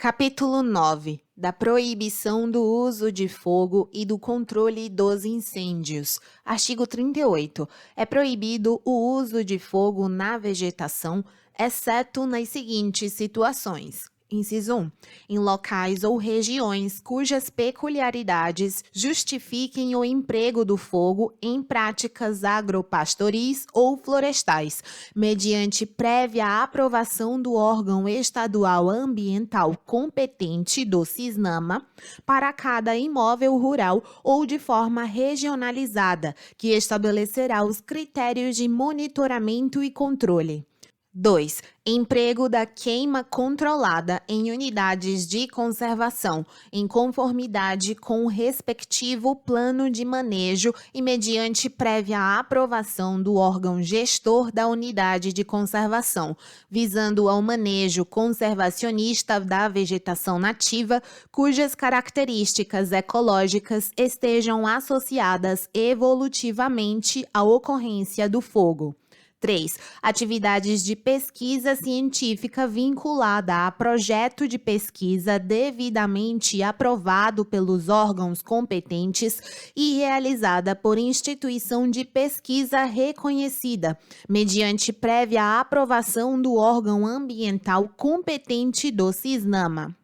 Capítulo 9 da proibição do uso de fogo e do controle dos incêndios. Artigo 38. É proibido o uso de fogo na vegetação, exceto nas seguintes situações. Inciso 1. Em locais ou regiões cujas peculiaridades justifiquem o emprego do fogo em práticas agropastoris ou florestais, mediante prévia aprovação do órgão estadual ambiental competente do CISNAMA, para cada imóvel rural ou de forma regionalizada, que estabelecerá os critérios de monitoramento e controle. 2. Emprego da queima controlada em unidades de conservação, em conformidade com o respectivo plano de manejo e mediante prévia aprovação do órgão gestor da unidade de conservação, visando ao manejo conservacionista da vegetação nativa, cujas características ecológicas estejam associadas evolutivamente à ocorrência do fogo. 3. Atividades de pesquisa científica vinculada a projeto de pesquisa devidamente aprovado pelos órgãos competentes e realizada por instituição de pesquisa reconhecida, mediante prévia aprovação do órgão ambiental competente do CISNAMA.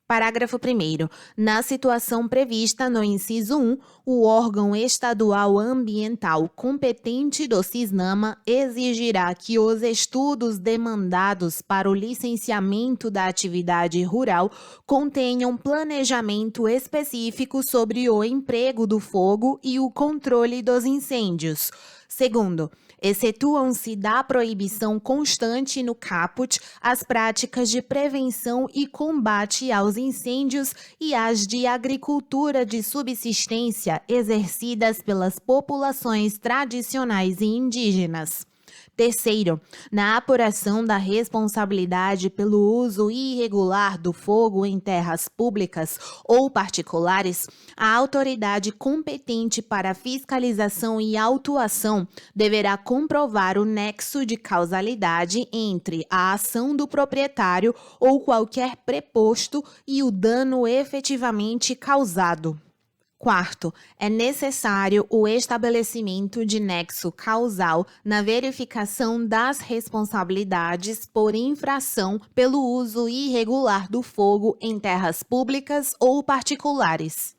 Parágrafo 1º. Na situação prevista no inciso 1, o órgão estadual ambiental competente do CISNAMA exigirá que os estudos demandados para o licenciamento da atividade rural contenham planejamento específico sobre o emprego do fogo e o controle dos incêndios. Segundo, excetuam-se da proibição constante no caput as práticas de prevenção e combate aos incêndios e as de agricultura de subsistência exercidas pelas populações tradicionais e indígenas. Terceiro, na apuração da responsabilidade pelo uso irregular do fogo em terras públicas ou particulares, a autoridade competente para fiscalização e autuação deverá comprovar o nexo de causalidade entre a ação do proprietário ou qualquer preposto e o dano efetivamente causado. Quarto, é necessário o estabelecimento de nexo causal na verificação das responsabilidades por infração pelo uso irregular do fogo em terras públicas ou particulares.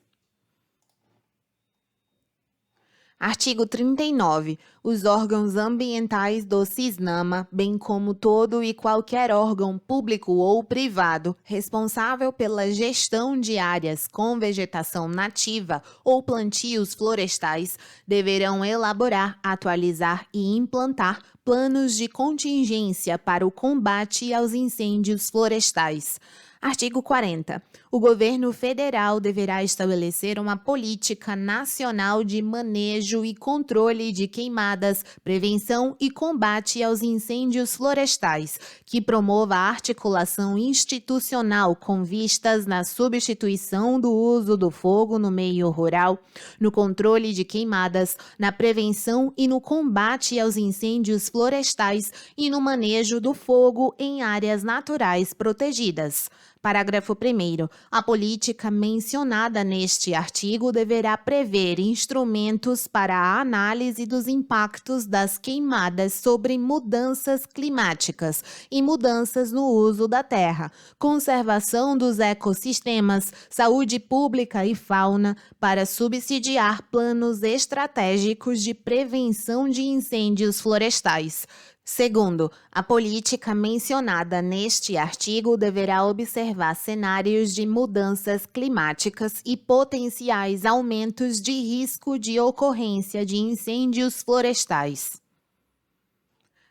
Artigo 39. Os órgãos ambientais do CISNAMA, bem como todo e qualquer órgão público ou privado responsável pela gestão de áreas com vegetação nativa ou plantios florestais, deverão elaborar, atualizar e implantar planos de contingência para o combate aos incêndios florestais. Artigo 40. O governo federal deverá estabelecer uma política nacional de manejo e controle de queimadas, prevenção e combate aos incêndios florestais, que promova a articulação institucional com vistas na substituição do uso do fogo no meio rural, no controle de queimadas, na prevenção e no combate aos incêndios florestais e no manejo do fogo em áreas naturais protegidas. Parágrafo 1º. A política mencionada neste artigo deverá prever instrumentos para a análise dos impactos das queimadas sobre mudanças climáticas e mudanças no uso da terra, conservação dos ecossistemas, saúde pública e fauna, para subsidiar planos estratégicos de prevenção de incêndios florestais. Segundo, a política mencionada neste artigo deverá observar cenários de mudanças climáticas e potenciais aumentos de risco de ocorrência de incêndios florestais.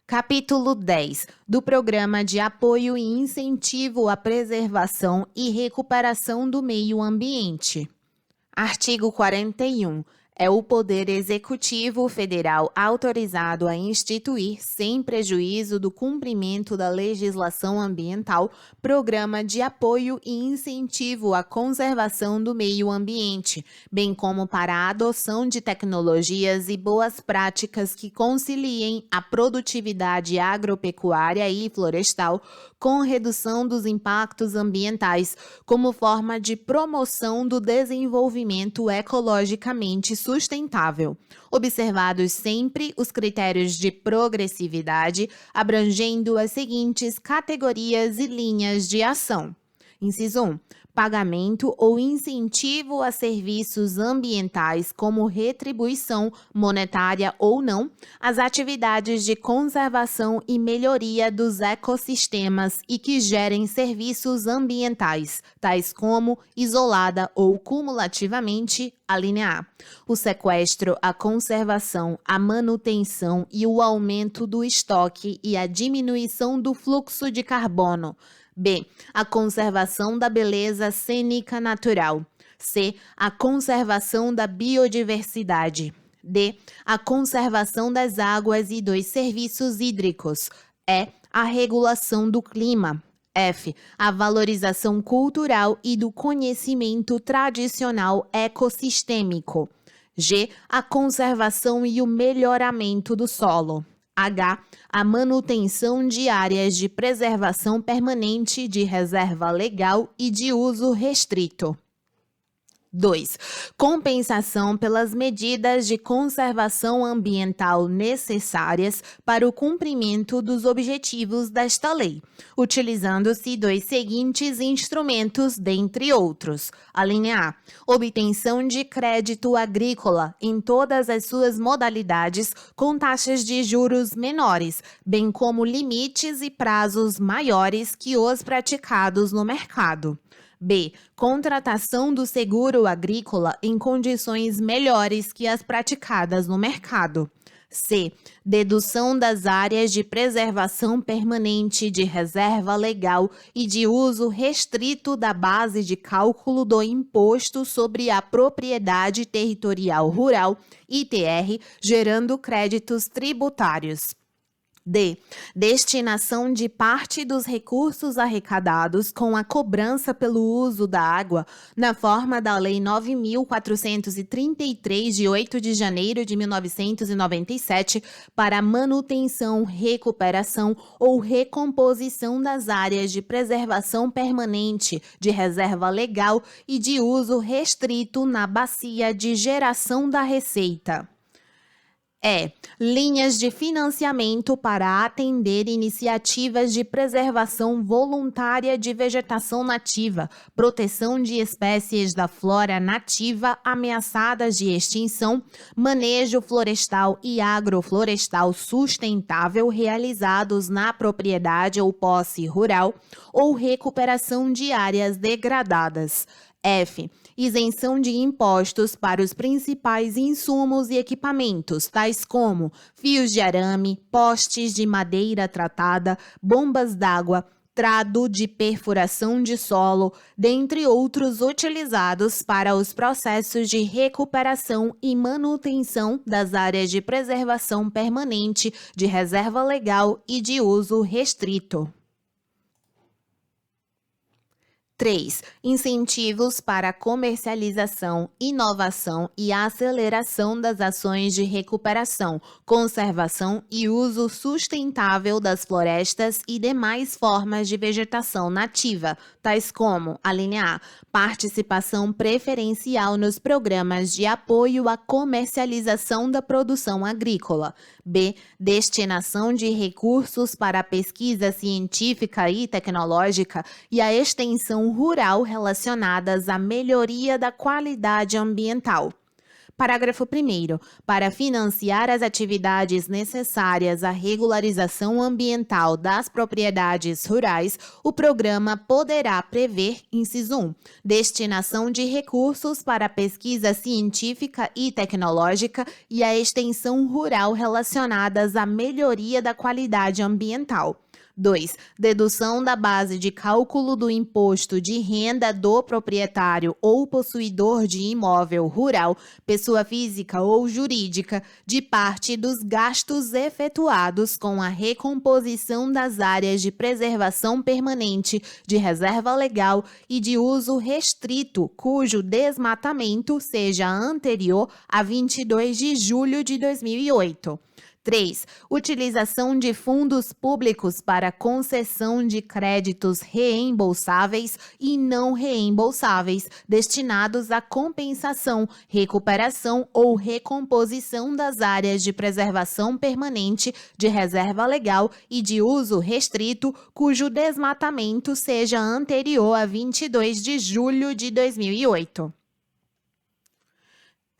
Capítulo 10 do Programa de Apoio e Incentivo à Preservação e Recuperação do Meio Ambiente. Artigo 41. É o Poder Executivo Federal autorizado a instituir, sem prejuízo do cumprimento da legislação ambiental, programa de apoio e incentivo à conservação do meio ambiente, bem como para a adoção de tecnologias e boas práticas que conciliem a produtividade agropecuária e florestal com redução dos impactos ambientais, como forma de promoção do desenvolvimento ecologicamente sustentável, observados sempre os critérios de progressividade, abrangendo as seguintes categorias e linhas de ação. Inciso 1. Pagamento ou incentivo a serviços ambientais como retribuição monetária ou não, às atividades de conservação e melhoria dos ecossistemas e que gerem serviços ambientais, tais como isolada ou cumulativamente a linha A. O sequestro, a conservação, a manutenção e o aumento do estoque e a diminuição do fluxo de carbono. B. A conservação da beleza cênica natural. C. A conservação da biodiversidade. D. A conservação das águas e dos serviços hídricos. E. A regulação do clima. F. A valorização cultural e do conhecimento tradicional ecossistêmico. G. A conservação e o melhoramento do solo. H. A manutenção de áreas de preservação permanente, de reserva legal e de uso restrito. 2. Compensação pelas medidas de conservação ambiental necessárias para o cumprimento dos objetivos desta lei, utilizando-se dos seguintes instrumentos, dentre outros. A linha A. Obtenção de crédito agrícola em todas as suas modalidades com taxas de juros menores, bem como limites e prazos maiores que os praticados no mercado. B. Contratação do seguro agrícola em condições melhores que as praticadas no mercado. C. Dedução das áreas de preservação permanente, de reserva legal e de uso restrito da base de cálculo do Imposto sobre a Propriedade Territorial Rural, ITR, gerando créditos tributários. D. Destinação de parte dos recursos arrecadados com a cobrança pelo uso da água, na forma da Lei 9.433, de 8 de janeiro de 1997, para manutenção, recuperação ou recomposição das áreas de preservação permanente, de reserva legal e de uso restrito na bacia de geração da receita. Linhas de financiamento para atender iniciativas de preservação voluntária de vegetação nativa, proteção de espécies da flora nativa ameaçadas de extinção, manejo florestal e agroflorestal sustentável realizados na propriedade ou posse rural, ou recuperação de áreas degradadas. F. Isenção de impostos para os principais insumos e equipamentos, tais como fios de arame, postes de madeira tratada, bombas d'água, trado de perfuração de solo, dentre outros utilizados para os processos de recuperação e manutenção das áreas de preservação permanente, de reserva legal e de uso restrito. 3. Incentivos para a comercialização, inovação e aceleração das ações de recuperação, conservação e uso sustentável das florestas e demais formas de vegetação nativa, tais como a linha A. Participação preferencial nos programas de apoio à comercialização da produção agrícola. B. Destinação de recursos para a pesquisa científica e tecnológica e a extensão rural relacionadas à melhoria da qualidade ambiental. Parágrafo 1º. Para financiar as atividades necessárias à regularização ambiental das propriedades rurais, o programa poderá prever, inciso 1, destinação de recursos para a pesquisa científica e tecnológica e a extensão rural relacionadas à melhoria da qualidade ambiental. 2. Dedução da base de cálculo do imposto de renda do proprietário ou possuidor de imóvel rural, pessoa física ou jurídica, de parte dos gastos efetuados com a recomposição das áreas de preservação permanente, de reserva legal e de uso restrito, cujo desmatamento seja anterior a 22 de julho de 2008. 3. Utilização de fundos públicos para concessão de créditos reembolsáveis e não reembolsáveis, destinados à compensação, recuperação ou recomposição das áreas de preservação permanente, de reserva legal e de uso restrito, cujo desmatamento seja anterior a 22 de julho de 2008.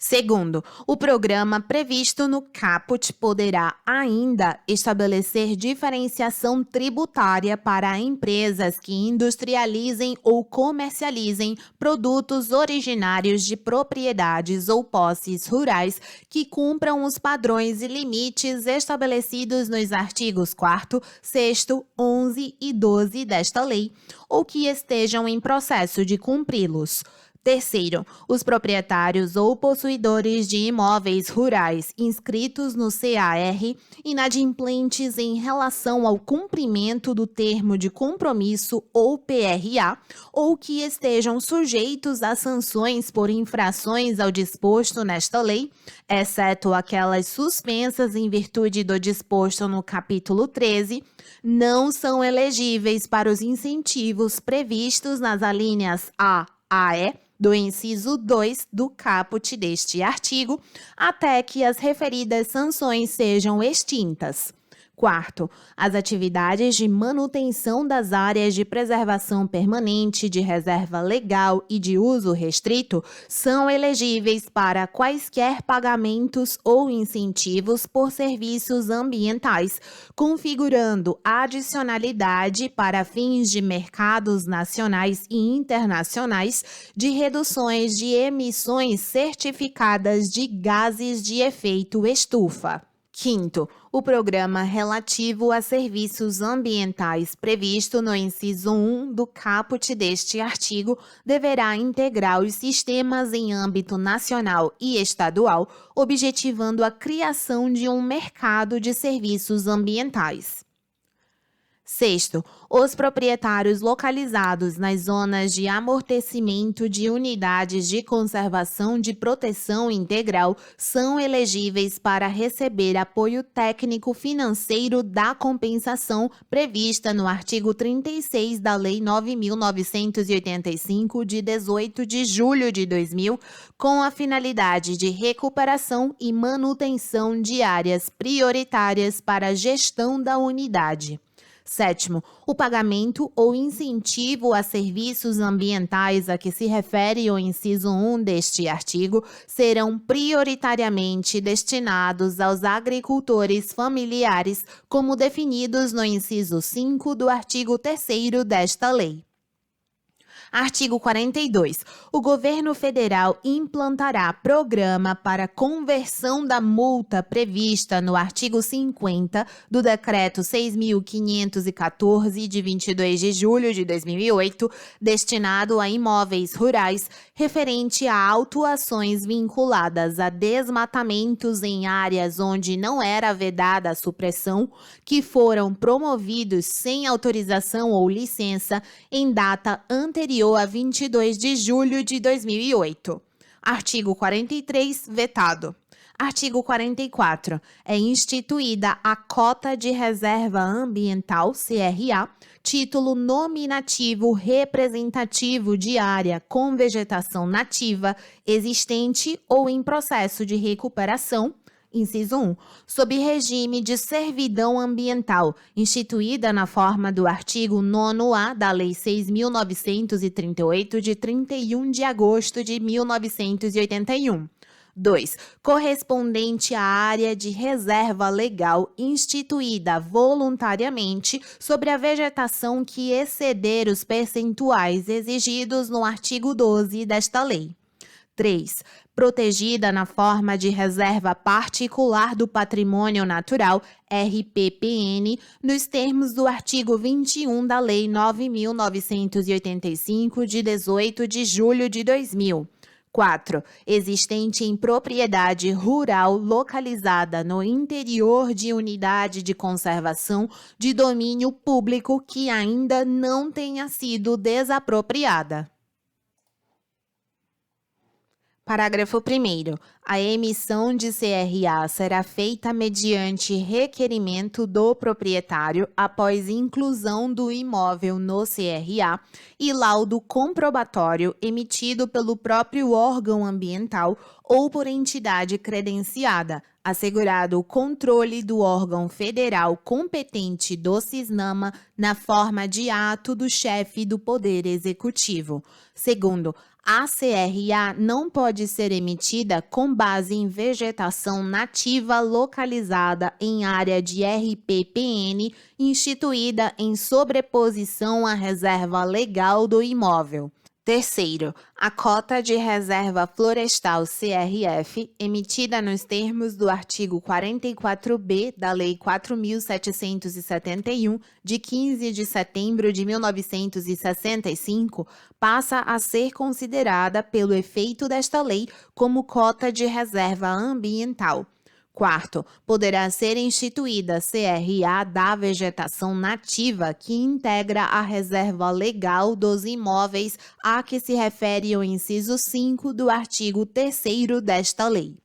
Segundo, o programa previsto no caput poderá ainda estabelecer diferenciação tributária para empresas que industrializem ou comercializem produtos originários de propriedades ou posses rurais que cumpram os padrões e limites estabelecidos nos artigos 4º, 6º, 11 e 12 desta lei, ou que estejam em processo de cumpri-los. Terceiro, os proprietários ou possuidores de imóveis rurais inscritos no CAR, inadimplentes em relação ao cumprimento do termo de compromisso ou PRA, ou que estejam sujeitos a sanções por infrações ao disposto nesta lei, exceto aquelas suspensas em virtude do disposto no capítulo 13, não são elegíveis para os incentivos previstos nas alíneas A a E do inciso 2 do caput deste artigo, até que as referidas sanções sejam extintas. Quarto, as atividades de manutenção das áreas de preservação permanente, de reserva legal e de uso restrito são elegíveis para quaisquer pagamentos ou incentivos por serviços ambientais, configurando adicionalidade para fins de mercados nacionais e internacionais de reduções de emissões certificadas de gases de efeito estufa. Quinto, o programa relativo a serviços ambientais previsto no inciso 1 do caput deste artigo deverá integrar os sistemas em âmbito nacional e estadual, objetivando a criação de um mercado de serviços ambientais. Sexto, os proprietários localizados nas zonas de amortecimento de unidades de conservação de proteção integral são elegíveis para receber apoio técnico financeiro da compensação prevista no artigo 36 da Lei 9.985, de 18 de julho de 2000, com a finalidade de recuperação e manutenção de áreas prioritárias para a gestão da unidade. Sétimo, o pagamento ou incentivo a serviços ambientais a que se refere o inciso 1 deste artigo serão prioritariamente destinados aos agricultores familiares, como definidos no inciso 5 do artigo 3º desta lei. Artigo 42. O governo federal implantará programa para conversão da multa prevista no artigo 50 do Decreto 6.514, de 22 de julho de 2008, destinado a imóveis rurais, referente a autuações vinculadas a desmatamentos em áreas onde não era vedada a supressão, que foram promovidos sem autorização ou licença em data anterior a 22 de julho de 2008. Artigo 43, vetado. Artigo 44. É instituída a Cota de Reserva Ambiental, CRA, título nominativo representativo de área com vegetação nativa, existente ou em processo de recuperação, inciso 1, sob regime de servidão ambiental, instituída na forma do artigo 9º-A da Lei 6.938, de 31 de agosto de 1981. 2. Correspondente à área de reserva legal instituída voluntariamente sobre a vegetação que exceder os percentuais exigidos no artigo 12 desta lei. 3. Protegida na forma de reserva particular do patrimônio natural, RPPN, nos termos do artigo 21 da Lei 9.985, de 18 de julho de 2000. 4. Existente em propriedade rural localizada no interior de unidade de conservação de domínio público que ainda não tenha sido desapropriada. Parágrafo 1º. A emissão de CRA será feita mediante requerimento do proprietário após inclusão do imóvel no CRA e laudo comprobatório emitido pelo próprio órgão ambiental ou por entidade credenciada, assegurado o controle do órgão federal competente do CISNAMA na forma de ato do chefe do Poder Executivo. Segundo, a CRA não pode ser emitida com base em vegetação nativa localizada em área de RPPN instituída em sobreposição à reserva legal do imóvel. Terceiro, a cota de reserva florestal CRF, emitida nos termos do artigo 44b da Lei 4.771, de 15 de setembro de 1965, passa a ser considerada, pelo efeito desta lei, como cota de reserva ambiental. Quarto, poderá ser instituída CRA da vegetação nativa que integra a reserva legal dos imóveis a que se refere o inciso 5 do artigo 3º desta lei.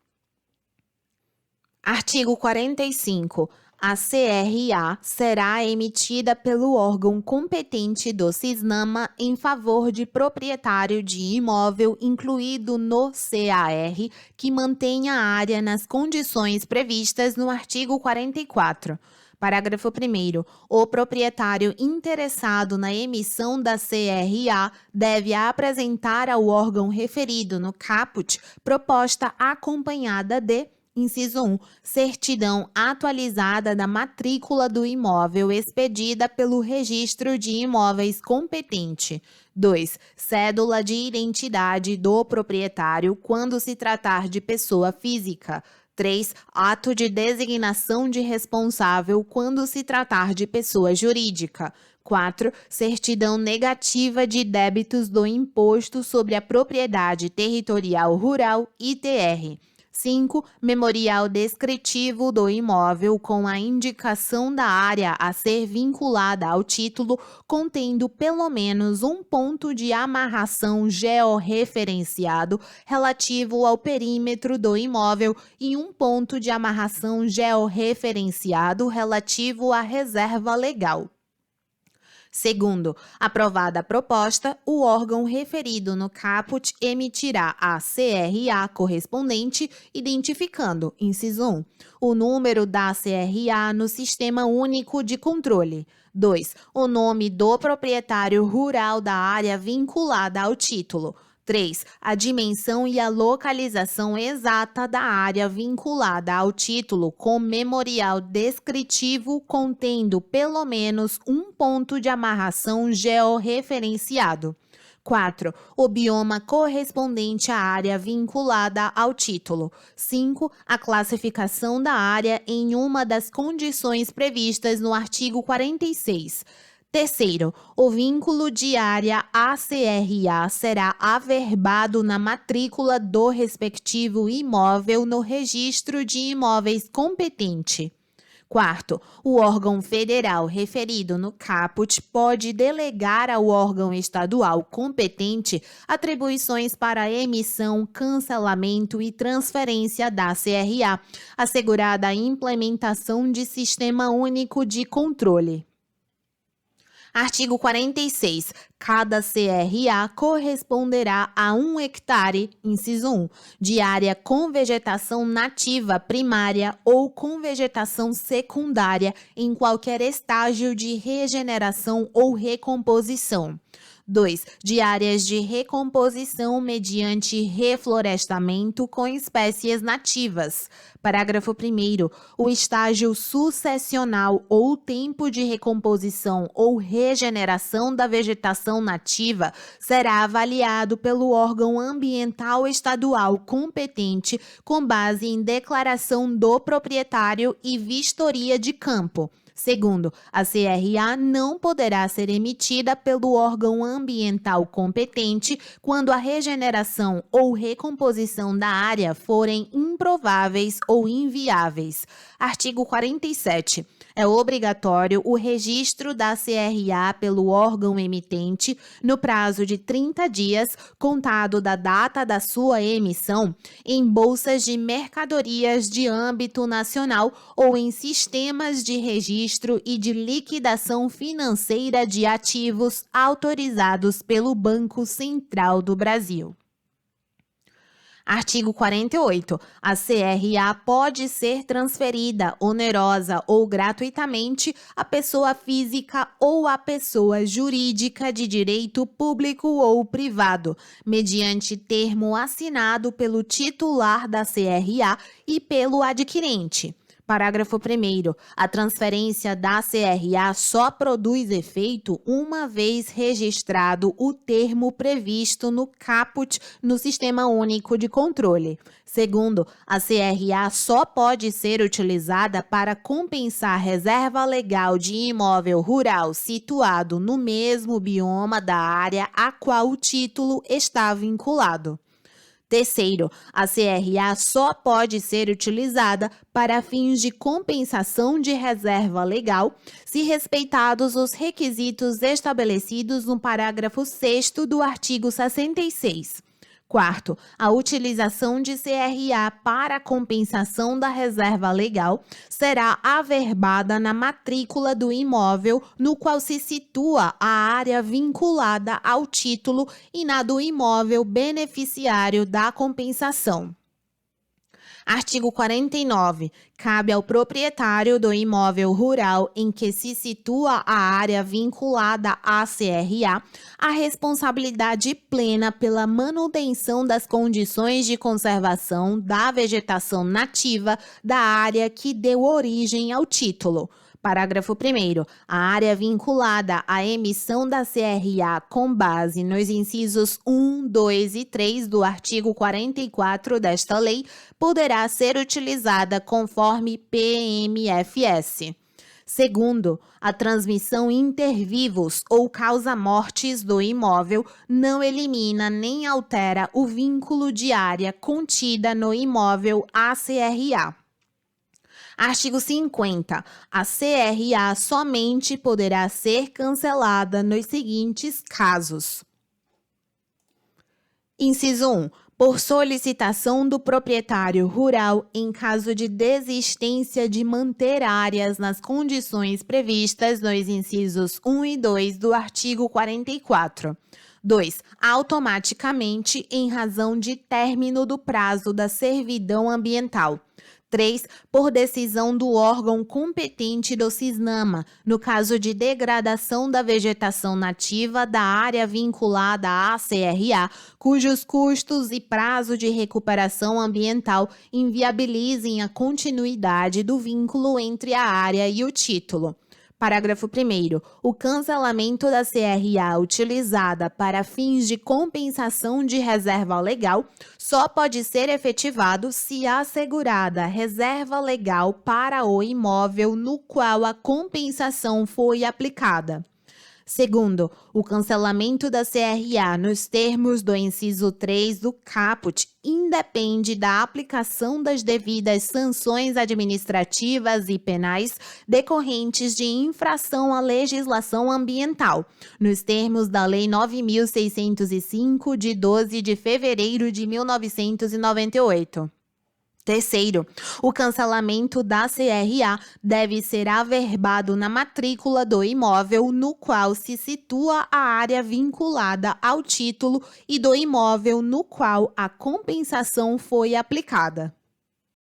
Artigo 45. A CRA será emitida pelo órgão competente do CISNAMA em favor de proprietário de imóvel incluído no CAR que mantenha a área nas condições previstas no artigo 44. Parágrafo 1º. O proprietário interessado na emissão da CRA deve apresentar ao órgão referido no caput proposta acompanhada de: Inciso 1. Certidão atualizada da matrícula do imóvel expedida pelo Registro de Imóveis competente. 2. Cédula de identidade do proprietário quando se tratar de pessoa física. 3. Ato de designação de responsável quando se tratar de pessoa jurídica. 4. Certidão negativa de débitos do Imposto sobre a Propriedade Territorial Rural, ITR. 5. Memorial descritivo do imóvel com a indicação da área a ser vinculada ao título, contendo pelo menos um ponto de amarração georreferenciado relativo ao perímetro do imóvel e um ponto de amarração georreferenciado relativo à reserva legal. Segundo, aprovada a proposta, o órgão referido no caput emitirá a CRA correspondente, identificando, inciso 1, o número da CRA no Sistema Único de Controle. 2. O nome do proprietário rural da área vinculada ao título. 3. A dimensão e a localização exata da área vinculada ao título com memorial descritivo contendo pelo menos um ponto de amarração georreferenciado. 4. O bioma correspondente à área vinculada ao título. 5. A classificação da área em uma das condições previstas no artigo 46. Terceiro, o vínculo de área à CRA será averbado na matrícula do respectivo imóvel no Registro de Imóveis competente. Quarto, o órgão federal referido no caput pode delegar ao órgão estadual competente atribuições para emissão, cancelamento e transferência da CRA, assegurada a implementação de Sistema Único de Controle. Artigo 46. Cada CRA corresponderá a 1 hectare, inciso 1, de área com vegetação nativa primária ou com vegetação secundária em qualquer estágio de regeneração ou recomposição. 2. De áreas de recomposição mediante reflorestamento com espécies nativas. Parágrafo 1º. O estágio sucessional ou tempo de recomposição ou regeneração da vegetação nativa será avaliado pelo órgão ambiental estadual competente com base em declaração do proprietário e vistoria de campo. Segundo, a CRA não poderá ser emitida pelo órgão ambiental competente quando a regeneração ou recomposição da área forem improváveis ou inviáveis. Artigo 47. É obrigatório o registro da CRA pelo órgão emitente no prazo de 30 dias, contado da data da sua emissão, em bolsas de mercadorias de âmbito nacional ou em sistemas de registro e de liquidação financeira de ativos autorizados pelo Banco Central do Brasil. Artigo 48. A CRA pode ser transferida, onerosa ou gratuitamente à pessoa física ou à pessoa jurídica de direito público ou privado, mediante termo assinado pelo titular da CRA e pelo adquirente. Parágrafo 1º. A transferência da CRA só produz efeito uma vez registrado o termo previsto no caput no Sistema Único de Controle. Segundo, a CRA só pode ser utilizada para compensar reserva legal de imóvel rural situado no mesmo bioma da área a qual o título está vinculado. Terceiro, a CRA só pode ser utilizada para fins de compensação de reserva legal, se respeitados os requisitos estabelecidos no parágrafo 6º do artigo 66. Quarto, a utilização de CRA para compensação da reserva legal será averbada na matrícula do imóvel no qual se situa a área vinculada ao título e na do imóvel beneficiário da compensação. Artigo 49. Cabe ao proprietário do imóvel rural em que se situa a área vinculada à CRA a responsabilidade plena pela manutenção das condições de conservação da vegetação nativa da área que deu origem ao título. Parágrafo 1º. A área vinculada à emissão da CRA com base nos incisos 1, 2 e 3 do artigo 44 desta lei poderá ser utilizada conforme PMFS. Segundo, a transmissão inter vivos ou causa-mortes do imóvel não elimina nem altera o vínculo de área contida no imóvel à CRA. Artigo 50. A CRA somente poderá ser cancelada nos seguintes casos. Inciso 1. Por solicitação do proprietário rural em caso de desistência de manter áreas nas condições previstas nos incisos 1 e 2 do artigo 44. 2. Automaticamente em razão de término do prazo da servidão ambiental. 3. Por decisão do órgão competente do CISNAMA, no caso de degradação da vegetação nativa da área vinculada à CRA, cujos custos e prazo de recuperação ambiental inviabilizem a continuidade do vínculo entre a área e o título. Parágrafo 1º. O cancelamento da CRA utilizada para fins de compensação de reserva legal só pode ser efetivado se assegurada reserva legal para o imóvel no qual a compensação foi aplicada. Segundo, o cancelamento da CRA nos termos do inciso 3 do caput independe da aplicação das devidas sanções administrativas e penais decorrentes de infração à legislação ambiental, nos termos da Lei 9.605, de 12 de fevereiro de 1998. Terceiro, o cancelamento da CRA deve ser averbado na matrícula do imóvel no qual se situa a área vinculada ao título e do imóvel no qual a compensação foi aplicada.